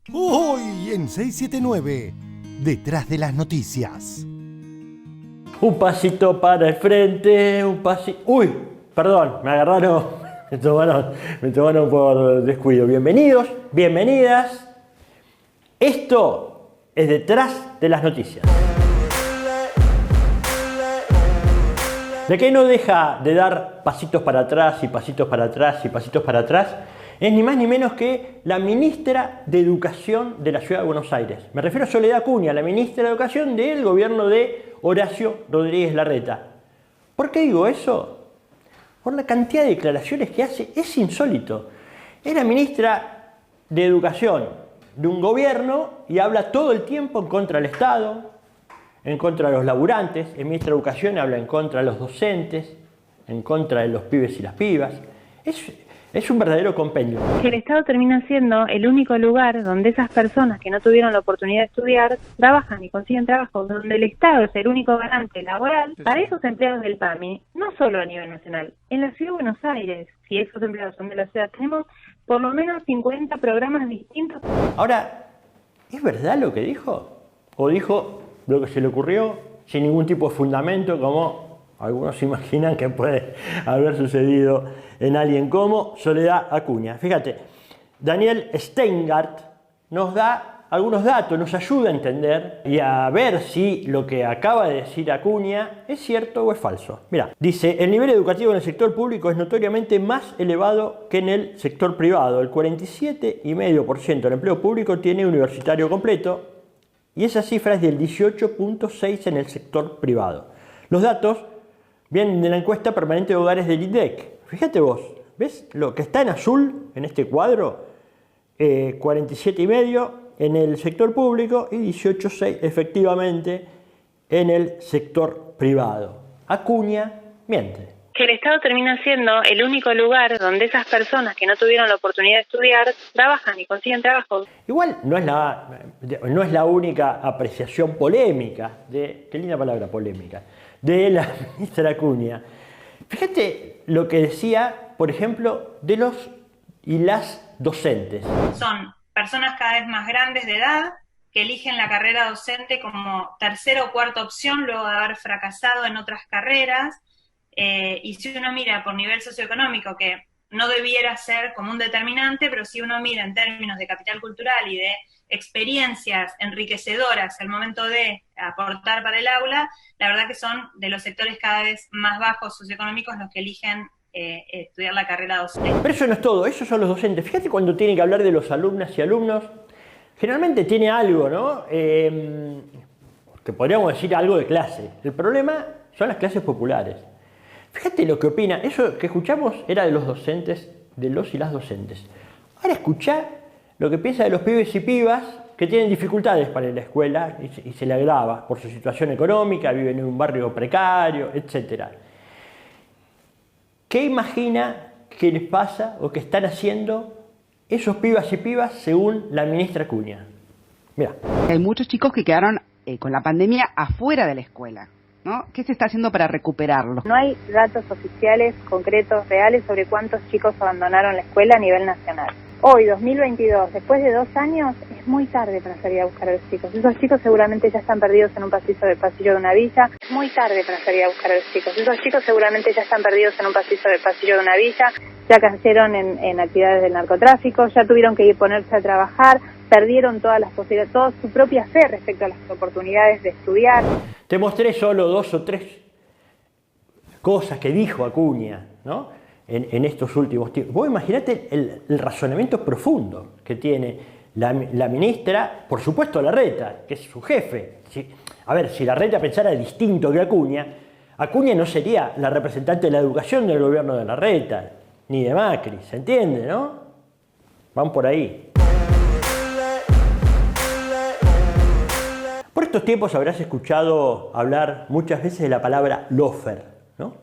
Hoy en 679, detrás de las noticias. Un pasito para el frente, un pasito... ¡Uy! Perdón, me agarraron, me tomaron por descuido. Bienvenidos, bienvenidas. Esto es Detrás de las Noticias. De que no deja de dar pasitos para atrás y pasitos para atrás y pasitos para atrás, es ni más ni menos que la ministra de Educación de la Ciudad de Buenos Aires. Me refiero a Soledad Acuña, la ministra de Educación del gobierno de Horacio Rodríguez Larreta. ¿Por qué digo eso? Por la cantidad de declaraciones que hace, es insólito. Es la ministra de Educación de un gobierno y habla todo el tiempo en contra del Estado, en contra de los laburantes. El ministro de Educación habla en contra de los docentes, en contra de los pibes y las pibas. Es un verdadero compendio. El Estado termina siendo el único lugar donde esas personas que no tuvieron la oportunidad de estudiar trabajan y consiguen trabajo, donde el Estado es el único garante laboral para esos empleados del PAMI, no solo a nivel nacional. En la Ciudad de Buenos Aires, si esos empleados son de la ciudad, tenemos por lo menos 50 programas distintos. Ahora, ¿es verdad lo que dijo? ¿O dijo lo que se le ocurrió sin ningún tipo de fundamento, como algunos imaginan que puede haber sucedido en alguien como Soledad Acuña? Fíjate, Daniel Steingart nos da algunos datos, nos ayuda a entender y a ver si lo que acaba de decir Acuña es cierto o es falso. Mira, dice, el nivel educativo en el sector público es notoriamente más elevado que en el sector privado. El 47,5% del empleo público tiene universitario completo y esa cifra es del 18,6% en el sector privado. Los datos vienen de la encuesta permanente de hogares del INDEC. Fíjate vos, ¿ves lo que está en azul en este cuadro? 47,5% en el sector público y 18,6% efectivamente en el sector privado. Acuña miente. Que el Estado termina siendo el único lugar donde esas personas que no tuvieron la oportunidad de estudiar trabajan y consiguen trabajo. Igual no es la única apreciación polémica, qué linda palabra polémica, de la ministra Acuña. Fíjate lo que decía, por ejemplo, de los y las docentes. Son personas cada vez más grandes de edad que eligen la carrera docente como tercera o cuarta opción luego de haber fracasado en otras carreras. Y si uno mira por nivel socioeconómico, que no debiera ser como un determinante, pero si uno mira en términos de capital cultural y de experiencias enriquecedoras al momento de aportar para el aula, la verdad que son de los sectores cada vez más bajos socioeconómicos los que eligen estudiar la carrera docente. Pero eso no es todo, esos son los docentes. Fíjate cuando tiene que hablar de los alumnas y alumnos, generalmente tiene algo, ¿no? Que podríamos decir algo de clase. El problema son las clases populares. Fíjate lo que opina, eso que escuchamos era de los docentes, de los y las docentes. Ahora escuchá lo que piensa de los pibes y pibas que tienen dificultades para ir a la escuela y se le agrava por su situación económica, viven en un barrio precario, etc. ¿Qué imagina que les pasa o que están haciendo esos pibas y pibas según la ministra Acuña? Mira. Hay muchos chicos que quedaron con la pandemia afuera de la escuela, ¿no? ¿Qué se está haciendo para recuperarlo? No hay datos oficiales, concretos, reales sobre cuántos chicos abandonaron la escuela a nivel nacional. Hoy, 2022, después de 2 años, es muy tarde para salir a buscar a los chicos. Esos chicos seguramente ya están perdidos en un pasillo de una villa. Es muy tarde para salir a buscar a los chicos. Esos chicos seguramente ya están perdidos en un pasillo de una villa, ya cayeron en actividades del narcotráfico, ya tuvieron que ponerse a trabajar, perdieron todas las posibilidades, toda su propia fe respecto a las oportunidades de estudiar. Te mostré solo 2 o 3 cosas que dijo Acuña, ¿no? En estos últimos tiempos. Vos imaginate el razonamiento profundo que tiene la ministra, por supuesto Larreta, que es su jefe. Si Larreta pensara distinto que Acuña, Acuña no sería la representante de la educación del gobierno de Larreta, ni de Macri, ¿se entiende, no? Van por ahí. Por estos tiempos habrás escuchado hablar muchas veces de la palabra lofer, ¿no?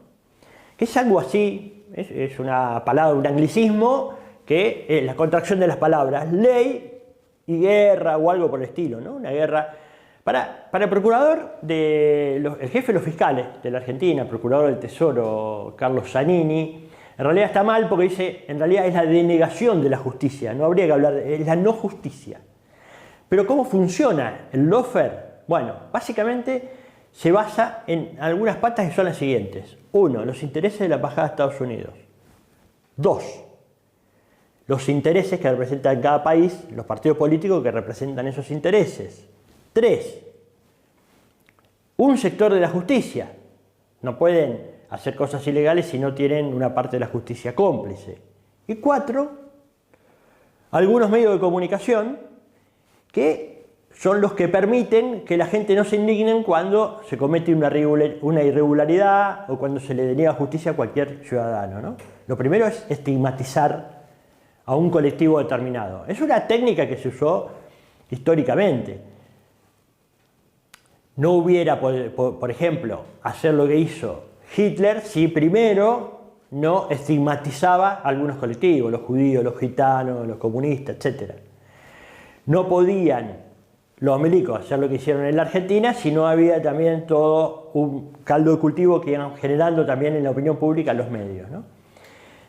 Que es algo así. Es una palabra, un anglicismo que es la contracción de las palabras ley y guerra o algo por el estilo, ¿no? Una guerra. Para el procurador, el jefe de los fiscales de la Argentina, el procurador del Tesoro, Carlos Zanini, en realidad está mal porque dice, en realidad es la denegación de la justicia, no habría que hablar, es la no justicia. Pero ¿cómo funciona el lawfare? Bueno, básicamente se basa en algunas patas que son las siguientes. 1. Los intereses de la embajada de Estados Unidos. 2. Los intereses que representa en cada país, los partidos políticos que representan esos intereses. 3. Un sector de la justicia. No pueden hacer cosas ilegales si no tienen una parte de la justicia cómplice. Y 4. Algunos medios de comunicación que son los que permiten que la gente no se indigne cuando se comete una irregularidad o cuando se le deniega justicia a cualquier ciudadano, ¿no? Lo primero es estigmatizar a un colectivo determinado. Es una técnica que se usó históricamente. No hubiera, por ejemplo, hacer lo que hizo Hitler si primero no estigmatizaba a algunos colectivos, los judíos, los gitanos, los comunistas, etc. No podían los milicos hacer lo que hicieron en la Argentina si no había también todo un caldo de cultivo que iban generando también en la opinión pública los medios, ¿no?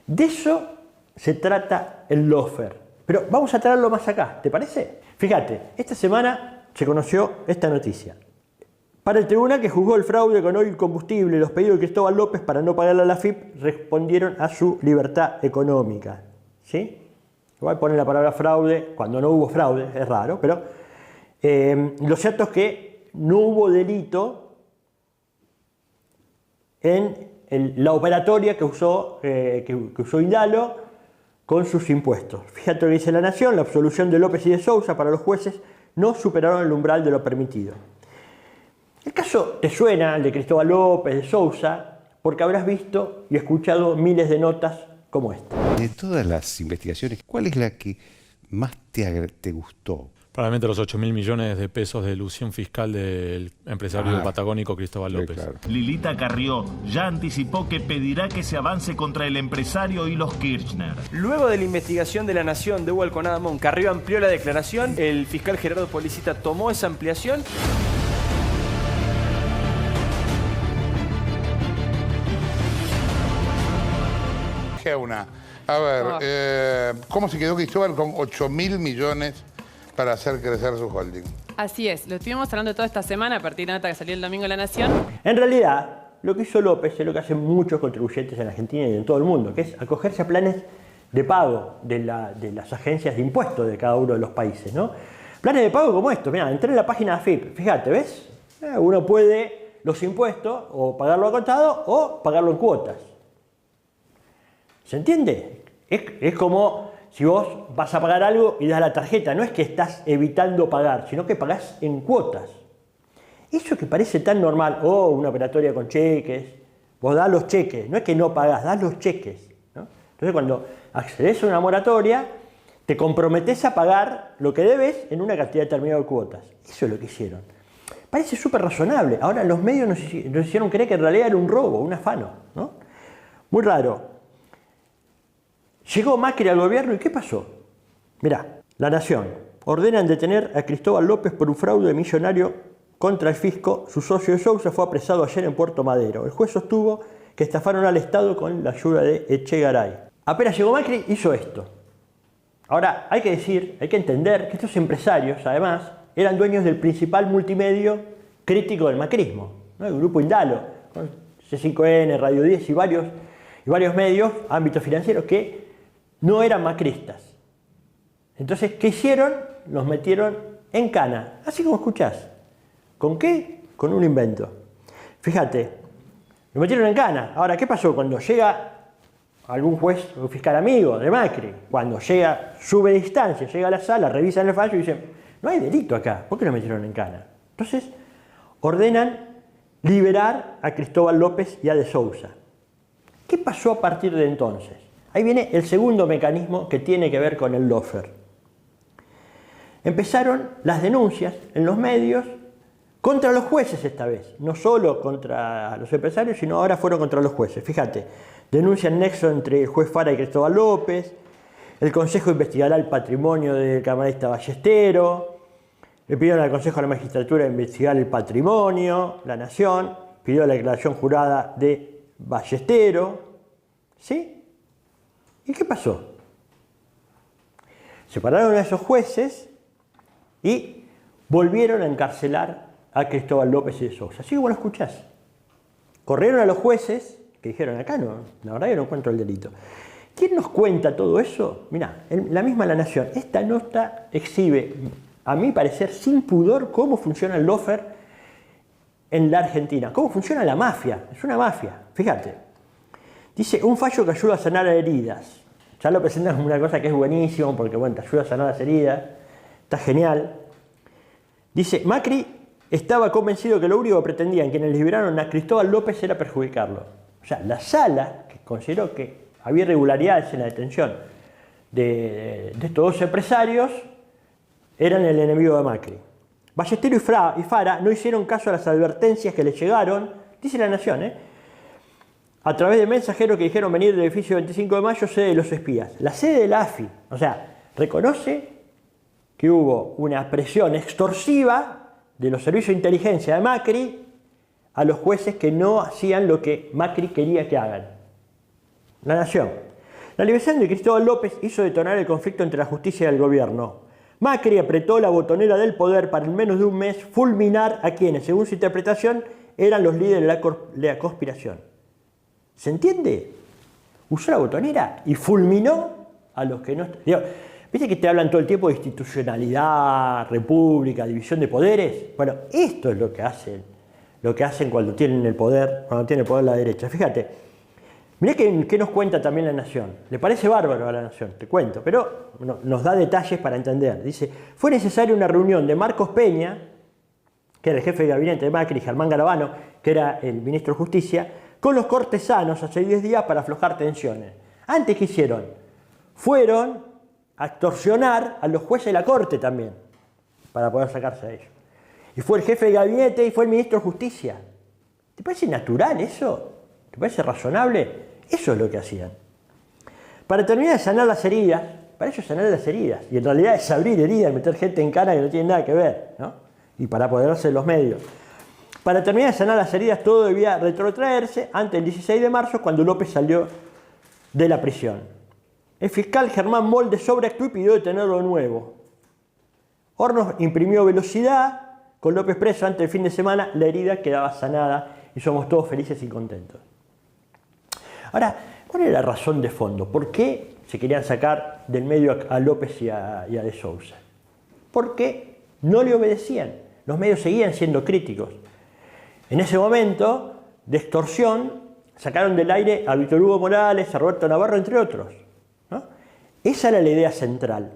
De eso se trata el lawfare. Pero vamos a traerlo más acá, ¿te parece? Fíjate, esta semana se conoció esta noticia. Para el tribunal que juzgó el fraude con oil combustible, los pedidos de Cristóbal López para no pagarle a la AFIP respondieron a su libertad económica. ¿Sí? Igual ponen la palabra fraude cuando no hubo fraude, es raro, pero lo cierto es que no hubo delito en la operatoria que usó Indalo con sus impuestos. Fíjate lo que dice La Nación: la absolución de López y de Sousa para los jueces no superaron el umbral de lo permitido. El caso te suena, el de Cristóbal López, de Sousa, porque habrás visto y escuchado miles de notas como esta. De todas las investigaciones, ¿cuál es la que más te gustó? Probablemente los 8.000 millones de pesos de ilusión fiscal del empresario patagónico Cristóbal López. Claro. Lilita Carrió ya anticipó que pedirá que se avance contra el empresario y los Kirchner. Luego de la investigación de La Nación de Hugo Alconada-Mon, Carrió amplió la declaración, el fiscal Gerardo Policita tomó esa ampliación. ¿Cómo se quedó Cristóbal con 8.000 millones para hacer crecer su holding? Así es, lo estuvimos hablando toda esta semana a partir de la nota que salió el domingo en La Nación. En realidad, lo que hizo López es lo que hacen muchos contribuyentes en Argentina y en todo el mundo, que es acogerse a planes de pago de las agencias de impuestos de cada uno de los países, ¿no? Planes de pago como estos. Mirá, entré en la página de AFIP, fíjate, ¿ves? Uno puede los impuestos o pagarlo a contado o pagarlo en cuotas. ¿Se entiende? Es como si vos vas a pagar algo y das la tarjeta. No es que estás evitando pagar, sino que pagás en cuotas. Eso que parece tan normal, una operatoria con cheques, vos das los cheques, no es que no pagás, das los cheques, ¿no? Entonces cuando accedes a una moratoria, te comprometés a pagar lo que debes en una cantidad determinada de cuotas. Eso es lo que hicieron. Parece súper razonable. Ahora los medios nos hicieron creer que en realidad era un robo, un afano, ¿no? Muy raro. Llegó Macri al gobierno y ¿qué pasó? Mirá, La Nación. Ordenan detener a Cristóbal López por un fraude millonario contra el fisco. Su socio de Sousa fue apresado ayer en Puerto Madero. El juez sostuvo que estafaron al Estado con la ayuda de Echegaray. Apenas llegó Macri, hizo esto. Ahora, hay que decir, hay que entender que estos empresarios, además, eran dueños del principal multimedio crítico del macrismo, ¿no? El grupo Indalo, con C5N, Radio 10 y varios medios, ámbitos financieros que no eran macristas. Entonces, ¿qué hicieron? Los metieron en cana, así como escuchás. ¿Con qué? Con un invento. Fíjate, los metieron en cana. Ahora, ¿qué pasó? Cuando llega algún juez o fiscal amigo de Macri, cuando llega, sube de instancia, llega a la sala, revisan el fallo y dicen, no hay delito acá, ¿por qué lo metieron en cana? Entonces, ordenan liberar a Cristóbal López y a de Sousa. ¿Qué pasó a partir de entonces? Ahí viene el segundo mecanismo que tiene que ver con el lawfare. Empezaron las denuncias en los medios contra los jueces esta vez, no solo contra los empresarios, sino ahora fueron contra los jueces. Fíjate, denuncian nexo entre el juez Fara y Cristóbal López, el Consejo investigará el patrimonio del camarista Ballestero, le pidieron al Consejo de la Magistratura investigar el patrimonio, La Nación pidió la declaración jurada de Ballestero, ¿sí? ¿Y qué pasó? Separaron a esos jueces y volvieron a encarcelar a Cristóbal López y de Sousa. Así como lo escuchás. Corrieron a los jueces que dijeron, acá no, la verdad yo no encuentro el delito. ¿Quién nos cuenta todo eso? Mirá, la misma La Nación. Esta nota exhibe, a mi parecer, sin pudor, cómo funciona el lawfare en la Argentina. Cómo funciona la mafia. Es una mafia. Fíjate. Dice, un fallo que ayuda a sanar heridas. Ya lo presentan como una cosa que es buenísimo, porque bueno, te ayuda a sanar las heridas. Está genial. Dice, Macri estaba convencido que lo único que pretendían quienes liberaron a Cristóbal López era perjudicarlo. O sea, la sala, que consideró que había irregularidades en la detención de estos dos empresarios, eran el enemigo de Macri. Ballestero y Fara no hicieron caso a las advertencias que les llegaron, dice La Nación, a través de mensajeros que dijeron venir del edificio 25 de mayo, sede de los espías. La sede de la AFI, o sea, reconoce que hubo una presión extorsiva de los servicios de inteligencia de Macri a los jueces que no hacían lo que Macri quería que hagan. La Nación. La liberación de Cristóbal López hizo detonar el conflicto entre la justicia y el gobierno. Macri apretó la botonera del poder para en menos de un mes fulminar a quienes, según su interpretación, eran los líderes de la conspiración. ¿Se entiende? Usó la botonera y fulminó a los que no... ¿Viste que te hablan todo el tiempo de institucionalidad, república, división de poderes? Bueno, esto es lo que hacen cuando tienen el poder, la derecha. Fíjate, mirá qué nos cuenta también La Nación. Le parece bárbaro a La Nación, te cuento, pero nos da detalles para entender. Dice, fue necesaria una reunión de Marcos Peña, que era el jefe de gabinete de Macri, y Germán Garabano, que era el ministro de Justicia, con los cortesanos hace 10 días para aflojar tensiones. Antes, ¿qué hicieron? Fueron a extorsionar a los jueces de la Corte también, para poder sacarse a ellos. Y fue el jefe de gabinete y fue el ministro de Justicia. ¿Te parece natural eso? ¿Te parece razonable? Eso es lo que hacían. Para terminar de sanar las heridas, para ellos sanar las heridas, y en realidad es abrir heridas, meter gente en cana que no tiene nada que ver, ¿no? Y para apoderarse de los medios. Para terminar de sanar las heridas todo debía retrotraerse antes del 16 de marzo, cuando López salió de la prisión. El fiscal Germán Molde sobreactuó y pidió detenerlo de nuevo. Hornos imprimió velocidad, con López preso antes del fin de semana, la herida quedaba sanada y somos todos felices y contentos. Ahora, ¿cuál era la razón de fondo? ¿Por qué se querían sacar del medio a López y a de Sousa? Porque no le obedecían. Los medios seguían siendo críticos. En ese momento de extorsión sacaron del aire a Víctor Hugo Morales, a Roberto Navarro, entre otros. Esa era la idea central.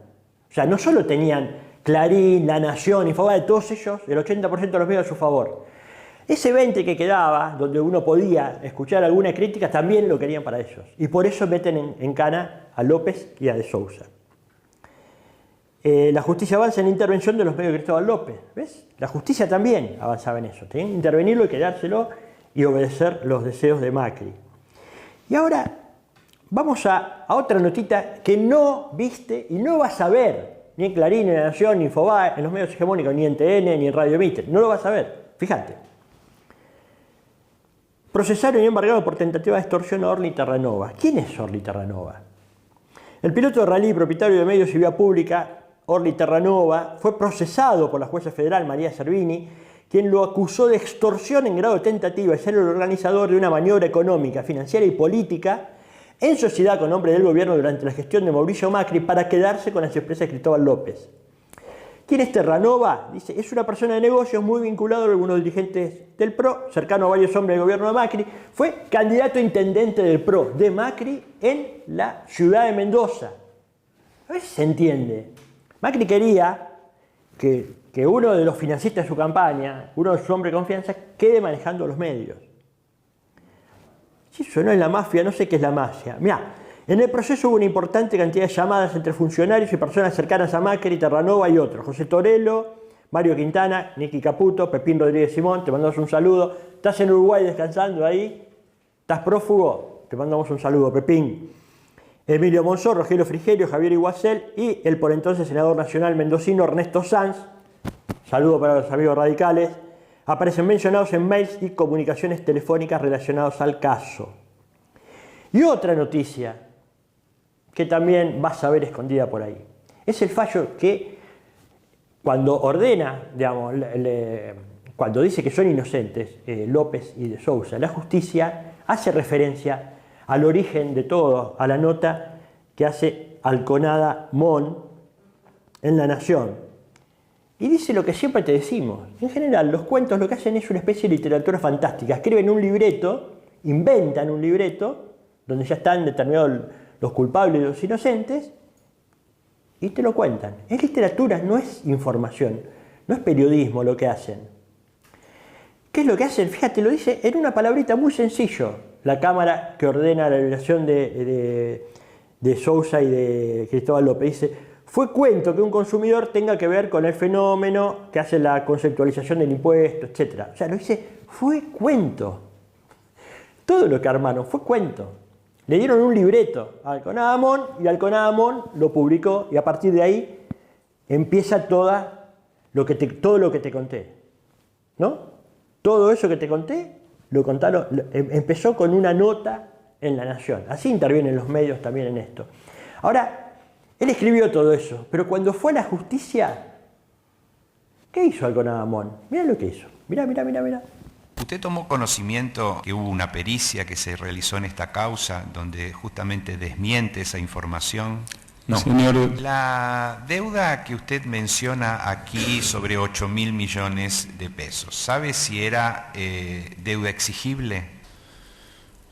O sea, no solo tenían Clarín, La Nación, Infobae, todos ellos, el 80% de los medios a su favor. Ese 20% que quedaba, donde uno podía escuchar alguna crítica, también lo querían para ellos. Y por eso meten en cana a López y a de Sousa. La justicia avanza en intervención de los medios de Cristóbal López. ¿Ves? La justicia también avanzaba en eso. Tenían que intervenirlo y quedárselo y obedecer los deseos de Macri. Y ahora vamos a otra notita que no viste y no vas a ver, ni en Clarín, ni en La Nación, ni en Infobae, en los medios hegemónicos, ni en TN, ni en Radio Mitre. No lo vas a ver. Fíjate. Procesaron y embargado por tentativa de extorsión a Orly Terranova. ¿Quién es Orly Terranova? El piloto de rally, propietario de medios y vía pública, Orly Terranova, fue procesado por la jueza federal María Servini, quien lo acusó de extorsión en grado de tentativa y ser el organizador de una maniobra económica, financiera y política en sociedad con nombre del gobierno durante la gestión de Mauricio Macri para quedarse con las empresas de Cristóbal López. ¿Quién es Terranova? Dice, es una persona de negocios muy vinculado a algunos dirigentes del PRO, cercano a varios hombres del gobierno de Macri. Fue candidato a intendente del PRO de Macri en la ciudad de Mendoza. A ver si se entiende. Macri quería que uno de los financistas de su campaña, uno de sus hombres de confianza, quede manejando los medios. Si eso no es la mafia, no sé qué es la mafia. Mirá, en el proceso hubo una importante cantidad de llamadas entre funcionarios y personas cercanas a Macri, Terranova y otros. José Torello, Mario Quintana, Nicky Caputo, Pepín Rodríguez Simón, te mandamos un saludo. ¿Estás en Uruguay descansando ahí? ¿Estás prófugo? Te mandamos un saludo, Pepín. Emilio Monzó, Rogelio Frigerio, Javier Iguacel y el por entonces senador nacional mendocino Ernesto Sanz. Saludo para los amigos radicales. Aparecen mencionados en mails y comunicaciones telefónicas relacionados al caso. Y otra noticia que también vas a ver escondida por ahí. Es el fallo que cuando ordena, digamos, cuando dice que son inocentes, López y de Sousa, la justicia hace referencia al origen de todo, a la nota que hace Alconada Mon en La Nación. Y dice lo que siempre te decimos. En general, los cuentos lo que hacen es una especie de literatura fantástica. Escriben un libreto, inventan un libreto, donde ya están determinados los culpables y los inocentes, y te lo cuentan. Es literatura, no es información, no es periodismo lo que hacen. ¿Qué es lo que hacen? Fíjate, lo dice en una palabrita muy sencillo. La Cámara que ordena la liberación de Sousa y de Cristóbal López dice: fue cuento que un consumidor tenga que ver con el fenómeno que hace la conceptualización del impuesto, etc. O sea, lo dice, fue cuento. Todo lo que armaron fue cuento. Le dieron un libreto a Alconada Mon y Alconada Mon lo publicó, y a partir de ahí empieza todo lo que te conté. ¿No? Todo eso que te conté, lo contaron, empezó con una nota en La Nación. Así intervienen los medios también en esto. Ahora, él escribió todo eso, pero cuando fue a la justicia, ¿qué hizo Alconada Mon? Mirá lo que hizo. Mirá. ¿Usted tomó conocimiento que hubo una pericia que se realizó en esta causa donde justamente desmiente esa información? No, señor. La deuda que usted menciona aquí sobre 8.000 millones de pesos, ¿sabe si era deuda exigible?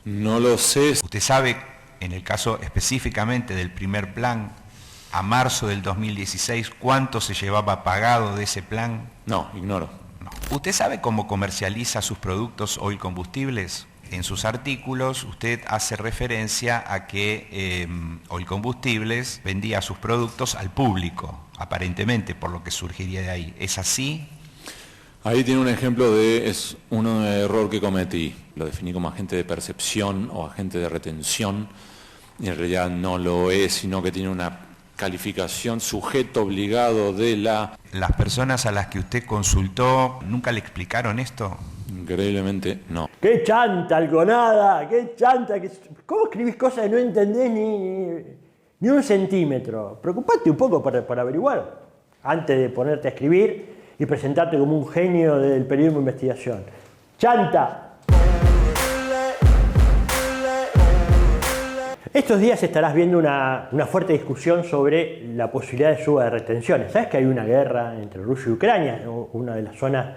No lo sé. ¿Usted sabe, en el caso específicamente del primer plan, a marzo del 2016, cuánto se llevaba pagado de ese plan? No, ignoro. No. ¿Usted sabe cómo comercializa sus productos Oil Combustibles? En sus artículos usted hace referencia a que Oil Combustibles vendía sus productos al público, aparentemente, por lo que surgiría de ahí. ¿Es así? Ahí tiene un ejemplo es un error que cometí. Lo definí como agente de percepción o agente de retención, y en realidad no lo es, sino que tiene una calificación sujeto obligado de la... ¿Las personas a las que usted consultó nunca le explicaron esto? Increíblemente, no. ¡Qué chanta, Alconada! ¡Qué chanta! ¿Cómo escribís cosas que no entendés ni un centímetro? Preocupate un poco por averiguar antes de ponerte a escribir y presentarte como un genio del periodismo de investigación. ¡Chanta! Estos días estarás viendo una fuerte discusión sobre la posibilidad de suba de retenciones. ¿Sabes que hay una guerra entre Rusia y Ucrania, una de las zonas,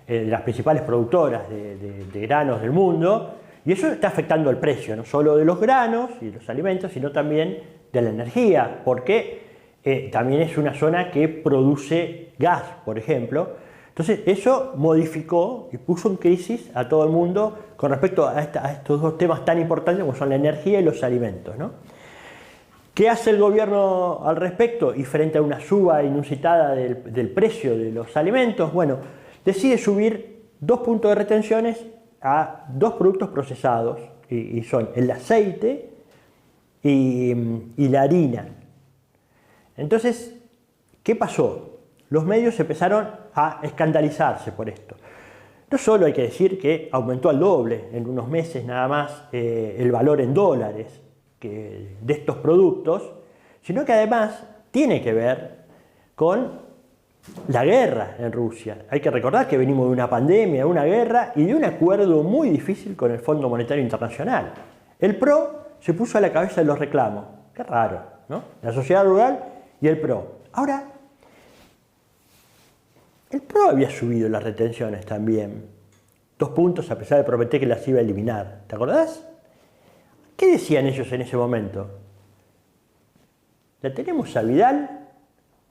de las principales productoras de granos del mundo? Y eso está afectando el precio, no solo de los granos y los alimentos, sino también de la energía, porque también es una zona que produce gas, por ejemplo. Entonces eso modificó y puso en crisis a todo el mundo con respecto a estos dos temas tan importantes como son la energía y los alimentos, ¿no? ¿Qué hace el gobierno al respecto? Y frente a una suba inusitada del precio de los alimentos, bueno, decide subir 2 puntos de retenciones a 2 productos procesados, y son el aceite y la harina. Entonces, ¿qué pasó? Los medios empezaron a escandalizarse por esto. No solo hay que decir que aumentó al doble en unos meses nada más el valor en dólares de estos productos, sino que además tiene que ver con la guerra en Rusia. Hay que recordar que venimos de una pandemia, de una guerra y de un acuerdo muy difícil con el Fondo Monetario Internacional. El PRO se puso a la cabeza de los reclamos. Qué raro, ¿no? La sociedad rural y el PRO. Ahora, el PRO había subido las retenciones también. 2 puntos a pesar de prometer que las iba a eliminar. ¿Te acordás? ¿Qué decían ellos en ese momento? ¿La tenemos a Vidal?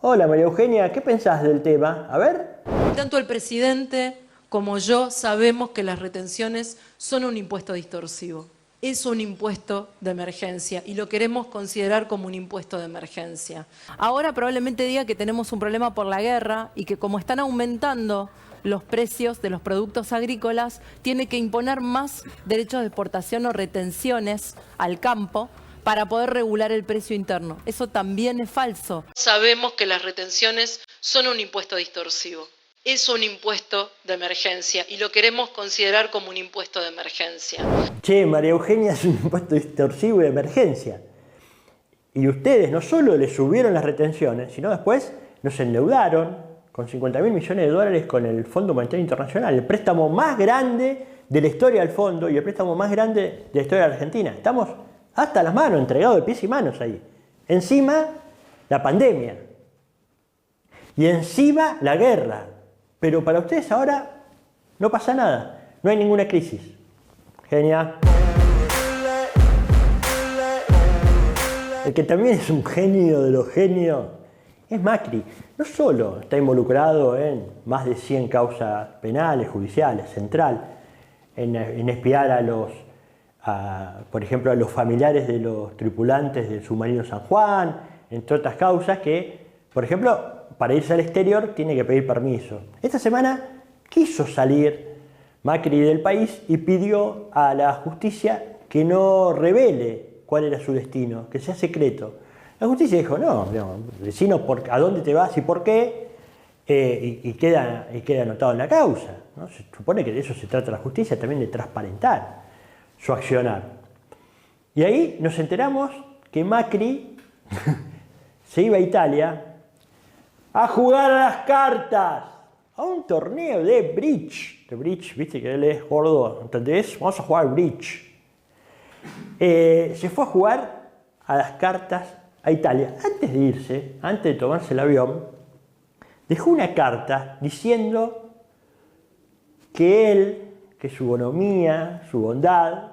Hola María Eugenia, ¿qué pensás del tema? A ver. Tanto el presidente como yo sabemos que las retenciones son un impuesto distorsivo. Es un impuesto de emergencia y lo queremos considerar como un impuesto de emergencia. Ahora probablemente diga que tenemos un problema por la guerra y que como están aumentando los precios de los productos agrícolas, tiene que imponer más derechos de exportación o retenciones al campo para poder regular el precio interno. Eso también es falso. Sabemos que las retenciones son un impuesto distorsivo. Es un impuesto de emergencia y lo queremos considerar como un impuesto de emergencia. Che, María Eugenia, es un impuesto distorsivo y de emergencia. Y ustedes no solo le subieron las retenciones, sino después nos endeudaron con 50.000 millones de dólares con el Fondo Monetario Internacional, el préstamo más grande de la historia del fondo y el préstamo más grande de la historia de la Argentina. Estamos hasta las manos, entregados de pies y manos ahí. Encima, la pandemia. Y encima, la guerra. Pero para ustedes ahora no pasa nada. No hay ninguna crisis. Genial. El que también es un genio de los genios es Macri. No solo está involucrado en más de 100 causas penales, judiciales, central, en espiar por ejemplo, a los familiares de los tripulantes del submarino San Juan, entre otras causas que, por ejemplo, para irse al exterior tiene que pedir permiso. Esta semana quiso salir Macri del país y pidió a la justicia que no revele cuál era su destino, que sea secreto. La justicia dijo, no, decinos a dónde te vas y por qué, y queda anotado en la causa, ¿no? Se supone que de eso se trata la justicia, también de transparentar su accionar. Y ahí nos enteramos que Macri se iba a Italia a jugar a las cartas, a un torneo de bridge. De bridge, viste que él es gordo, ¿entendés? Vamos a jugar bridge. Se fue a jugar a las cartas a Italia. Antes de irse, antes de tomarse el avión, dejó una carta diciendo que él, que su bonomía, su bondad,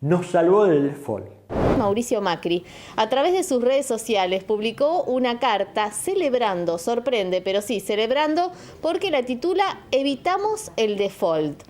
nos salvó del default. Mauricio Macri, a través de sus redes sociales, publicó una carta celebrando, sorprende, pero sí, celebrando, porque la titula Evitamos el default.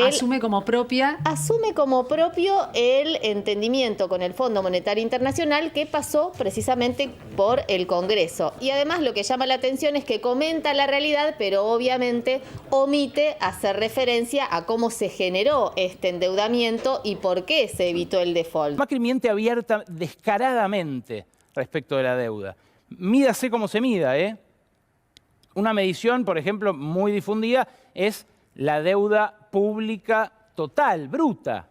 Asume como propio el entendimiento con el Fondo Monetario Internacional que pasó precisamente por el Congreso. Y además lo que llama la atención es que comenta la realidad, pero obviamente omite hacer referencia a cómo se generó este endeudamiento y por qué se evitó el default. Macri miente abierta, descaradamente respecto de la deuda. Mídase como se mida, ¿eh? Una medición, por ejemplo, muy difundida es la deuda pública total, bruta.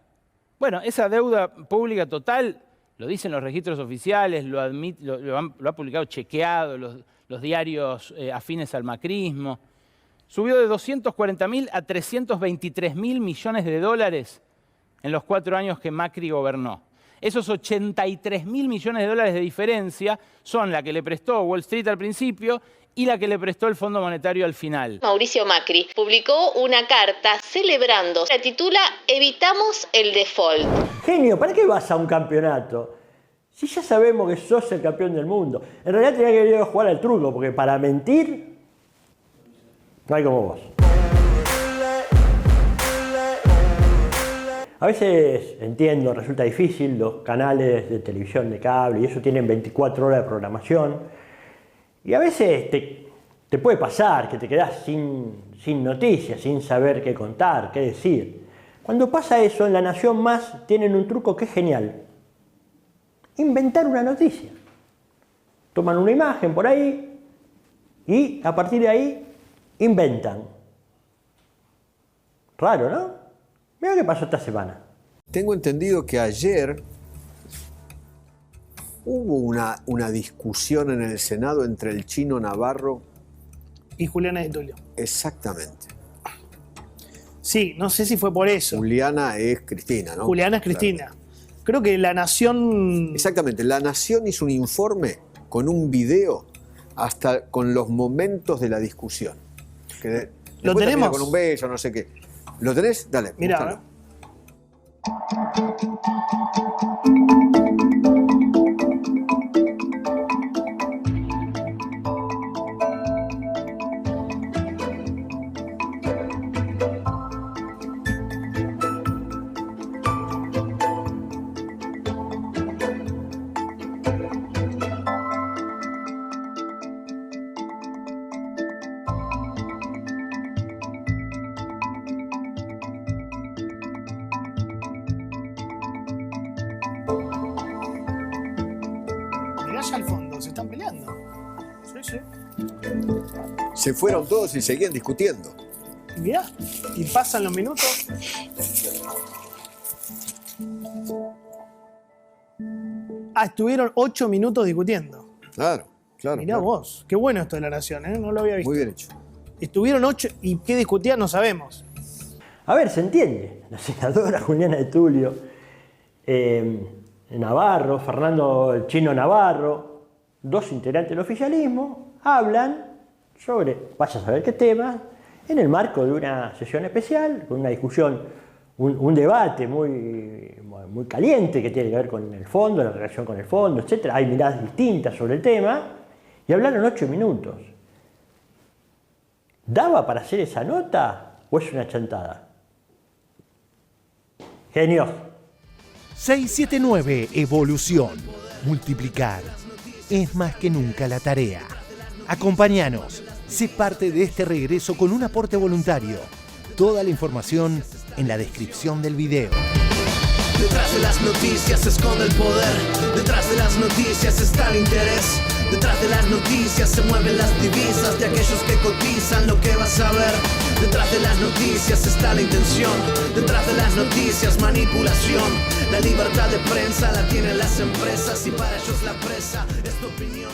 Bueno, esa deuda pública total, lo dicen los registros oficiales, lo ha publicado Chequeado, los diarios afines al macrismo, subió de 240.000 a 323.000 millones de dólares en los 4 años que Macri gobernó. Esos 83.000 millones de dólares de diferencia son la que le prestó Wall Street al principio y la que le prestó el Fondo Monetario al final. Mauricio Macri publicó una carta celebrando. La titula Evitamos el default. Genio, ¿para qué vas a un campeonato? Si ya sabemos que sos el campeón del mundo. En realidad tenía que ir a jugar al truco, porque para mentir no hay como vos. A veces, entiendo, resulta difícil, los canales de televisión de cable y eso tienen 24 horas de programación. Y a veces te puede pasar que te quedás sin noticias, sin saber qué contar, qué decir. Cuando pasa eso, en La Nación Más tienen un truco que es genial. Inventar una noticia. Toman una imagen por ahí y a partir de ahí inventan. Raro, ¿no? Mira qué pasó esta semana. Tengo entendido que ayer hubo una discusión en el Senado entre el Chino Navarro y Juliana de Tulio. Exactamente. Sí, no sé si fue por eso. Juliana es Cristina, ¿no? Juliana es Cristina. Claro. Creo que La Nación... Exactamente. La Nación hizo un informe con un video hasta con los momentos de la discusión. Que ¿Lo tenemos? Con un beso, no sé qué. ¿Lo tenés? Dale. Mira. Al fondo, se están peleando. Sí. Se fueron todos y seguían discutiendo. Mirá, y pasan los minutos. Estuvieron 8 minutos discutiendo. Claro. Claro, Mirá claro. vos, qué bueno esto de La Nación, no lo había visto. Muy bien hecho. Estuvieron 8 y qué discutían no sabemos. A ver, se entiende. La senadora Juliana de Tulio, Navarro, Fernando el Chino Navarro, 2 integrantes del oficialismo, hablan sobre, vaya a saber qué tema, en el marco de una sesión especial, con una discusión, un debate muy caliente que tiene que ver con el fondo, la relación con el fondo, etc. Hay miradas distintas sobre el tema, y hablaron 8 minutos. ¿Daba para hacer esa nota o es una chantada? Genios. 679 Evolución. Multiplicar es más que nunca la tarea. Acompáñanos. Sé parte de este regreso con un aporte voluntario. Toda la información en la descripción del video. Detrás de las noticias se esconde el poder. Detrás de las noticias está el interés. Detrás de las noticias se mueven las divisas de aquellos que cotizan lo que vas a ver. Detrás de las noticias está la intención. Detrás de las noticias manipulación. La libertad de prensa la tienen las empresas y para ellos la presa es tu opinión.